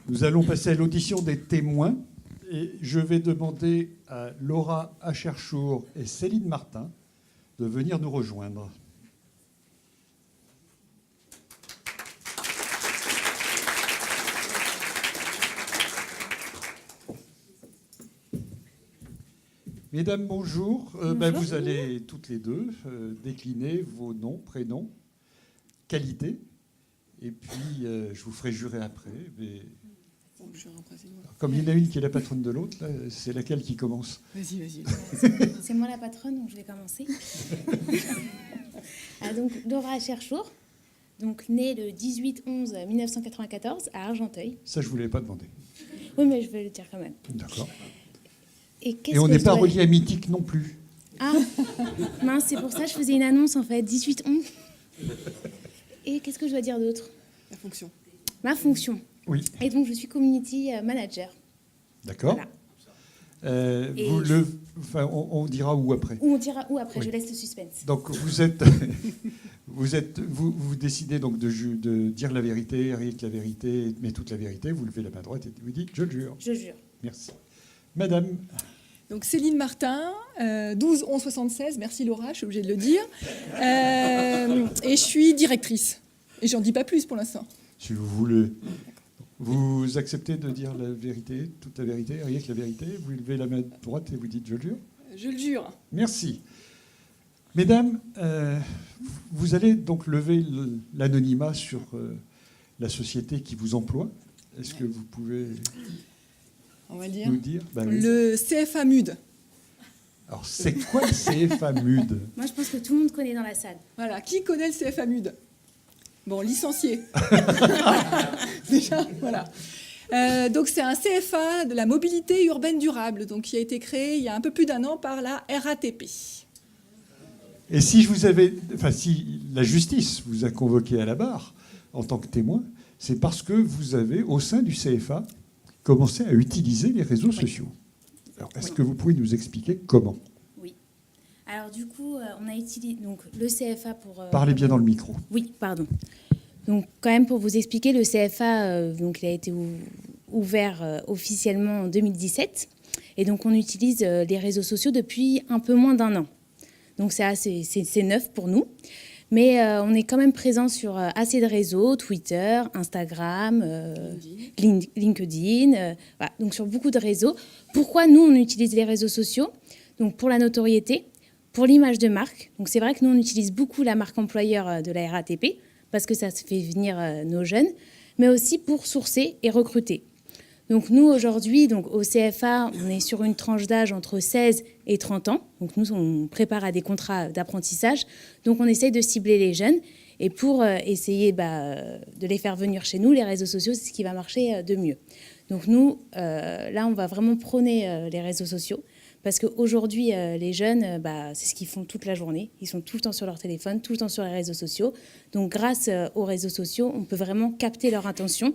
Nous allons passer à l'audition des témoins. Et je vais demander à Laura Acherchour et Céline Martin de venir nous rejoindre. Mesdames, bonjour. Bonjour. Vous allez toutes les deux décliner vos noms, prénoms, qualités. Et puis, je vous ferai jurer après. Mais... Comme il y en a une qui est la patronne de l'autre, c'est laquelle qui commence? Vas-y. C'est moi la patronne, donc je vais commencer. Donc, Laura Acherchour, donc née le 18-11-1994 à Argenteuil. Ça, je ne vous l'avais pas demandé. Oui, mais je vais le dire quand même. D'accord. Et on n'est pas relié à Mythique non plus. Ah, mince, c'est pour ça que je faisais une annonce en fait, 18-11. Et qu'est-ce que je dois dire d'autre? La fonction. Ma fonction. Oui. Et donc, je suis community manager. D'accord. Voilà. On dira où après. Ou on dira où après, Oui. je laisse le suspense. Donc vous décidez donc de dire la vérité, rien que la vérité, mais toute la vérité. Vous levez la main droite et vous dites je le jure. Je jure. Merci. Madame. Donc Céline Martin, 12-11-76, merci Laura, je suis obligée de le dire. Et je suis directrice. Et j'en dis pas plus pour l'instant. Si vous voulez. Vous acceptez de dire la vérité, toute la vérité, rien que la vérité. Vous levez la main droite et vous dites je le jure. Je le jure. Merci. Mesdames, vous allez donc lever l'anonymat sur la société qui vous emploie. Est-ce que vous pouvez On va dire. nous dire? Oui. Le CFA MUD. Alors, c'est quoi le CFA MUD? Moi, je pense que tout le monde connaît dans la salle. Voilà, qui connaît le CFA MUD? Bon, licencié. Déjà, voilà. Donc c'est un CFA de la mobilité urbaine durable, donc qui a été créé il y a un peu plus d'1 an par la RATP. Et si si la justice vous a convoqué à la barre en tant que témoin, c'est parce que vous avez, au sein du CFA, commencé à utiliser les réseaux sociaux. Alors, est-ce que vous pouvez nous expliquer comment? Oui. Alors du coup, on a utilisé donc, le CFA pour... Parlez bien dans le micro. Oui, pardon. Donc quand même pour vous expliquer, le CFA donc, il a été ouvert officiellement en 2017. Et donc on utilise les réseaux sociaux depuis un peu moins d'1 an. Donc c'est neuf pour nous. Mais on est quand même présent sur assez de réseaux, Twitter, Instagram, LinkedIn, voilà, donc sur beaucoup de réseaux. Pourquoi nous, on utilise les réseaux sociaux? Donc pour la notoriété, pour l'image de marque. Donc c'est vrai que nous, on utilise beaucoup la marque employeur de la RATP, parce que ça se fait venir nos jeunes, mais aussi pour sourcer et recruter. Donc nous, aujourd'hui, au CFA, on est sur une tranche d'âge entre 16 et 30 ans. Donc nous, on prépare à des contrats d'apprentissage. Donc on essaye de cibler les jeunes. Et pour essayer de les faire venir chez nous, les réseaux sociaux, c'est ce qui va marcher de mieux. Donc nous, là, on va vraiment prôner les réseaux sociaux. Parce qu'aujourd'hui, les jeunes, c'est ce qu'ils font toute la journée. Ils sont tout le temps sur leur téléphone, tout le temps sur les réseaux sociaux. Donc grâce aux réseaux sociaux, on peut vraiment capter leur attention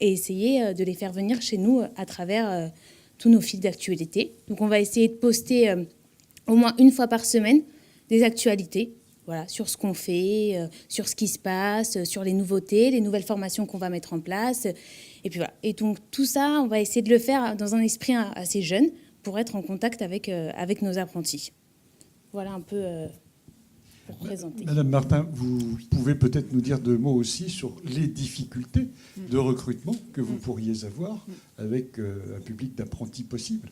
et essayer de les faire venir chez nous à travers tous nos fils d'actualité. Donc on va essayer de poster au moins une fois par semaine des actualités, voilà, sur ce qu'on fait, sur ce qui se passe, sur les nouveautés, les nouvelles formations qu'on va mettre en place. Et puis voilà. Et donc tout ça, on va essayer de le faire dans un esprit assez jeune pour être en contact avec nos apprentis. Voilà un peu pour présenter. Madame Martin, vous pouvez peut-être nous dire 2 mots aussi sur les difficultés de recrutement que vous pourriez avoir avec un public d'apprentis possible.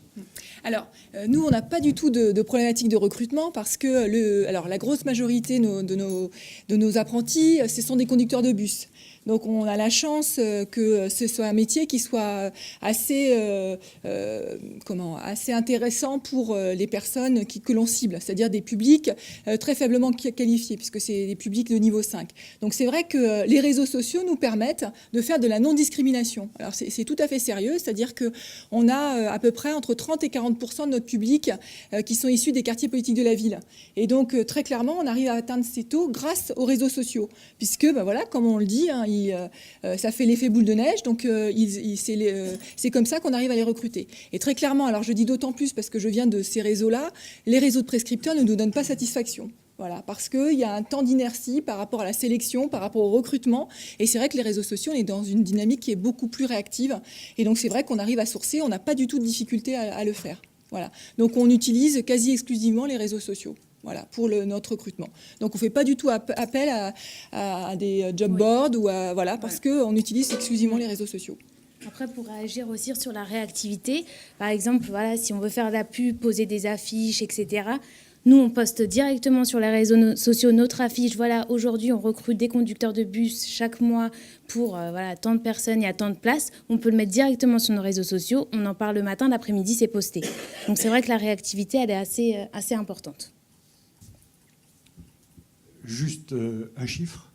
Alors, nous, on n'a pas du tout de problématique de recrutement parce que la grosse majorité de nos apprentis, ce sont des conducteurs de bus. Donc on a la chance que ce soit un métier qui soit assez intéressant pour les personnes que l'on cible, c'est-à-dire des publics très faiblement qualifiés, puisque c'est des publics de niveau 5. Donc c'est vrai que les réseaux sociaux nous permettent de faire de la non-discrimination. Alors c'est tout à fait sérieux, c'est-à-dire qu'on a à peu près entre 30 et 40% de notre public qui sont issus des quartiers politiques de la ville. Et donc très clairement, on arrive à atteindre ces taux grâce aux réseaux sociaux, puisque voilà, comme on le dit, ça fait l'effet boule de neige, donc c'est comme ça qu'on arrive à les recruter. Et très clairement, alors je dis d'autant plus parce que je viens de ces réseaux-là, les réseaux de prescripteurs ne nous donnent pas satisfaction. Voilà, parce qu'il y a un temps d'inertie par rapport à la sélection, par rapport au recrutement. Et c'est vrai que les réseaux sociaux, on est dans une dynamique qui est beaucoup plus réactive. Et donc, c'est vrai qu'on arrive à sourcer, on n'a pas du tout de difficulté à le faire. Voilà. Donc, on utilise quasi exclusivement les réseaux sociaux. Voilà, pour notre recrutement. Donc, on ne fait pas du tout appel à des job boards ou voilà, parce qu'on utilise exclusivement les réseaux sociaux. Après, pour réagir aussi sur la réactivité, par exemple, voilà, si on veut faire de la pub, poser des affiches, etc., nous, on poste directement sur les réseaux sociaux notre affiche. Voilà, aujourd'hui, on recrute des conducteurs de bus chaque mois pour voilà, tant de personnes et à tant de places. On peut le mettre directement sur nos réseaux sociaux. On en parle le matin, l'après-midi, c'est posté. Donc, c'est vrai que la réactivité, elle est assez importante. Juste un chiffre.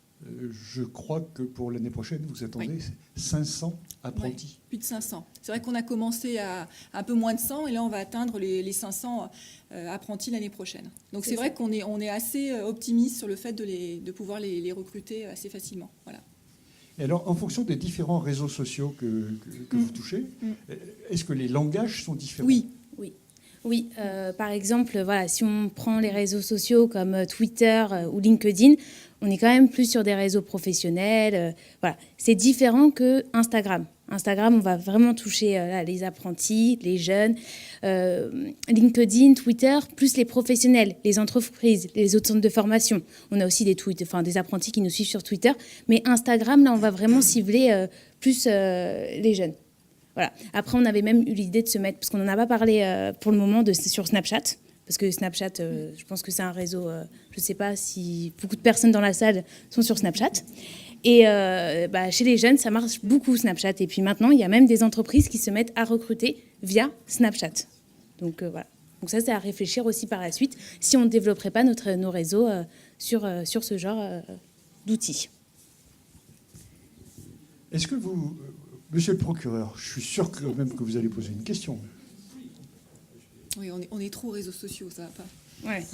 Je crois que pour l'année prochaine, vous attendez 500 apprentis. Oui, plus de 500. C'est vrai qu'on a commencé à un peu moins de 100 et là, on va atteindre les 500 apprentis l'année prochaine. Donc, c'est vrai qu'on est assez optimiste sur le fait de pouvoir les recruter assez facilement. Voilà. Et alors, en fonction des différents réseaux sociaux que vous touchez, est-ce que les langages sont différents? Oui, par exemple, voilà, si on prend les réseaux sociaux comme Twitter ou LinkedIn, on est quand même plus sur des réseaux professionnels. Voilà. C'est différent que Instagram. Instagram, on va vraiment toucher les apprentis, les jeunes. LinkedIn, Twitter, plus les professionnels, les entreprises, les autres centres de formation. On a aussi des apprentis qui nous suivent sur Twitter. Mais Instagram, là, on va vraiment cibler plus les jeunes. Voilà. Après, on avait même eu l'idée de se mettre, parce qu'on n'en a pas parlé pour le moment, sur Snapchat. Parce que Snapchat, je pense que c'est un réseau, je ne sais pas si beaucoup de personnes dans la salle sont sur Snapchat. Et chez les jeunes, ça marche beaucoup Snapchat. Et puis maintenant, il y a même des entreprises qui se mettent à recruter via Snapchat. Donc voilà. Donc ça, c'est à réfléchir aussi par la suite, si on ne développerait pas nos réseaux sur ce genre d'outils. Est-ce que vous... Monsieur le procureur, je suis sûr quand même que vous allez poser une question. Oui, on est trop réseaux sociaux, ça va pas. Ouais.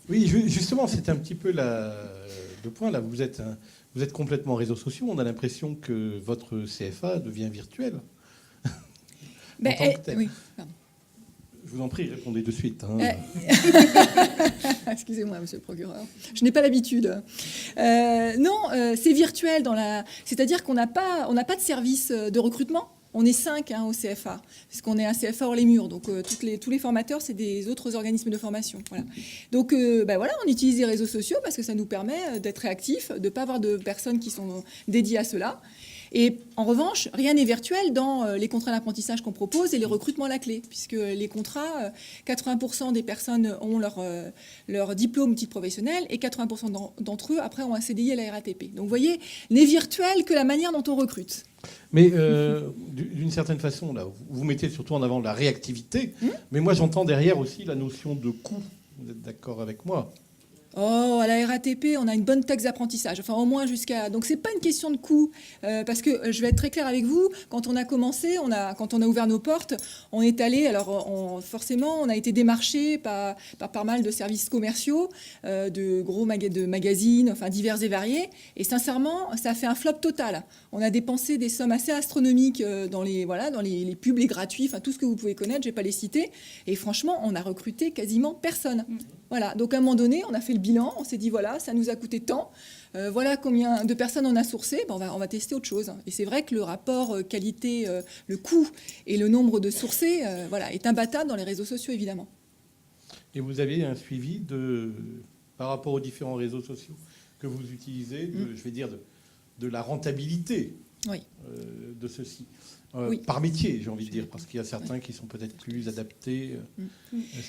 Oui, justement, c'est un petit peu le point là. Vous êtes complètement réseaux sociaux. On a l'impression que votre CFA devient virtuel. Oui, pardon. Je vous en prie, répondez de suite. Hein. Excusez-moi, monsieur le procureur. Je n'ai pas l'habitude. Non, c'est virtuel. C'est-à-dire qu'on n'a pas de service de recrutement. On est 5 au CFA, parce qu'on est un CFA hors les murs. Donc, tous les formateurs, c'est des autres organismes de formation. Voilà. Donc, voilà, on utilise les réseaux sociaux parce que ça nous permet d'être réactifs, de ne pas avoir de personnes qui sont dédiées à cela. Et en revanche, rien n'est virtuel dans les contrats d'apprentissage qu'on propose et les recrutements à la clé, puisque les contrats, 80% des personnes ont leur diplôme titre professionnel et 80% d'entre eux, après, ont un CDI à la RATP. Donc, vous voyez, n'est virtuel que la manière dont on recrute. Mais d'une certaine façon, là, vous mettez surtout en avant la réactivité, mais moi j'entends derrière aussi la notion de coût. Vous êtes d'accord avec moi ? Oh, à la RATP, on a une bonne taxe d'apprentissage. Enfin, au moins jusqu'à... Donc, c'est pas une question de coût. Parce que, je vais être très claire avec vous, quand on a commencé, quand on a ouvert nos portes, on est allé... Alors, forcément, on a été démarché par pas mal de services commerciaux, de gros magazines, enfin, divers et variés. Et sincèrement, ça a fait un flop total. On a dépensé des sommes assez astronomiques dans les pubs, les gratuits, enfin, tout ce que vous pouvez connaître, je vais pas les citer. Et franchement, on a recruté quasiment personne. Voilà. Donc, à un moment donné, on a fait le bilan, on s'est dit, voilà, ça nous a coûté tant, voilà combien de personnes on a sourcé, on va tester autre chose. Et c'est vrai que le rapport qualité, le coût et le nombre de sourcés est imbattable dans les réseaux sociaux, évidemment. Et vous avez un suivi par rapport aux différents réseaux sociaux que vous utilisez, je vais dire, de la rentabilité de ceux-ci. Par métier, j'ai envie de dire, parce qu'il y a certains qui sont peut-être plus adaptés.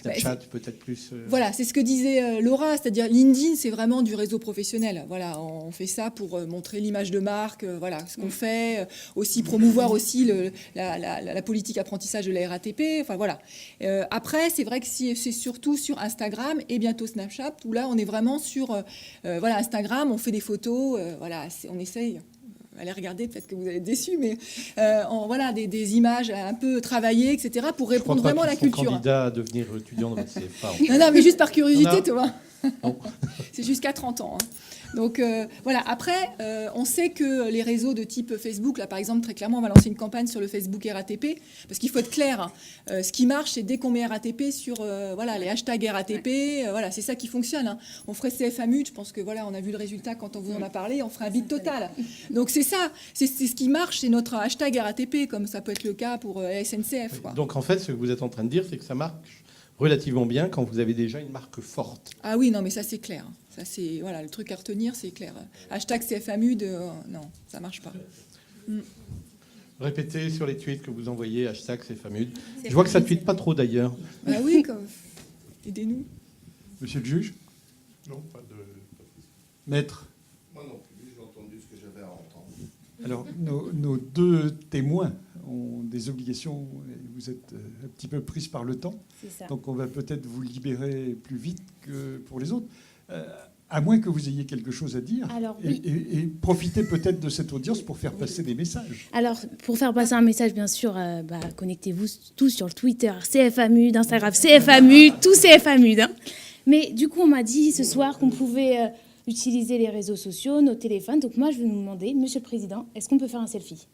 Snapchat, peut-être plus... Voilà, c'est ce que disait Laura, c'est-à-dire LinkedIn, c'est vraiment du réseau professionnel. Voilà, on fait ça pour montrer l'image de marque, ce qu'on fait, aussi promouvoir aussi la politique apprentissage de la RATP. Enfin, voilà. Après, c'est vrai que c'est surtout sur Instagram et bientôt Snapchat, où là, on est vraiment sur Instagram, on fait des photos, on essaye... Allez regarder, peut-être que vous allez être déçus, mais des images un peu travaillées, etc., pour répondre vraiment à la culture. Je suis candidat à devenir étudiant dans votre CFA. Non, mais juste par curiosité, tu vois. C'est jusqu'à 30 ans. Hein. Donc voilà, après, on sait que les réseaux de type Facebook, là par exemple, très clairement, on va lancer une campagne sur le Facebook RATP, parce qu'il faut être clair, hein. Ce qui marche, c'est dès qu'on met RATP sur voilà, les hashtags RATP, voilà, c'est ça qui fonctionne. Hein. On ferait CFAMUD, je pense que voilà, on a vu le résultat quand on vous en a parlé, on ferait un bid total. Donc c'est ça, c'est ce qui marche, c'est notre hashtag RATP, comme ça peut être le cas pour SNCF. Quoi. Donc en fait, ce que vous êtes en train de dire, c'est que ça marche relativement bien quand vous avez déjà une marque forte. Ah oui, non, mais ça c'est clair. Ça c'est voilà, le truc à retenir, c'est clair. Hashtag CFAMUD, non, ça marche pas. Répétez sur les tweets que vous envoyez, hashtag CFAMUD. Je vois que ça ne tweete pas trop d'ailleurs. Ah oui, aidez-nous. Monsieur le juge? Non, pas de... Maître? Moi non plus, j'ai entendu ce que j'avais à entendre. Alors, nos deux témoins ont des obligations, vous êtes un petit peu prise par le temps, C'est ça. donc on va peut-être vous libérer plus vite que pour les autres, à moins que vous ayez quelque chose à dire. Alors, oui. Et profitez peut-être de cette audience pour faire passer des messages. Alors, pour faire passer un message, bien sûr, connectez-vous tous sur le Twitter, CFAMUD, Instagram, CFAMUD, tout CFAMUD. Hein. Mais du coup, on m'a dit ce soir qu'on pouvait utiliser les réseaux sociaux, nos téléphones. Donc moi, je vais vous demander, Monsieur le Président, est-ce qu'on peut faire un selfie?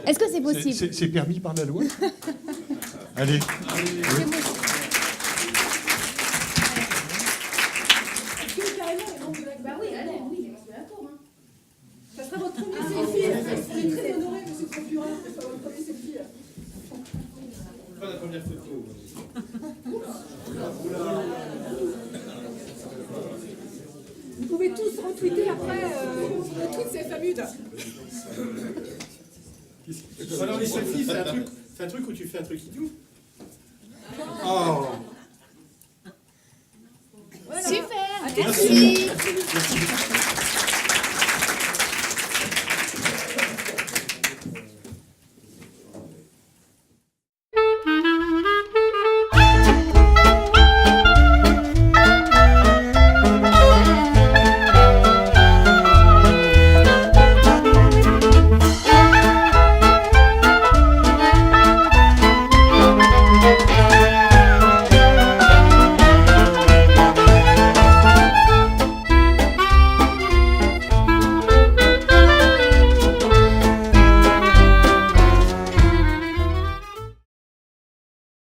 Est-ce que c'est possible? C'est permis par la loi? Allez. Bah oui, allez, oui, c'est la tour. Hein. Ça sera votre premier selfie. Je suis très honorée, monsieur le procureur, que ce soit votre premier selfie. Pas la première photo. Vous pouvez tous retweeter après le tweet CFAMUD. Alors les selfies, c'est un truc où tu fais un truc idiot. Oh. Super, merci.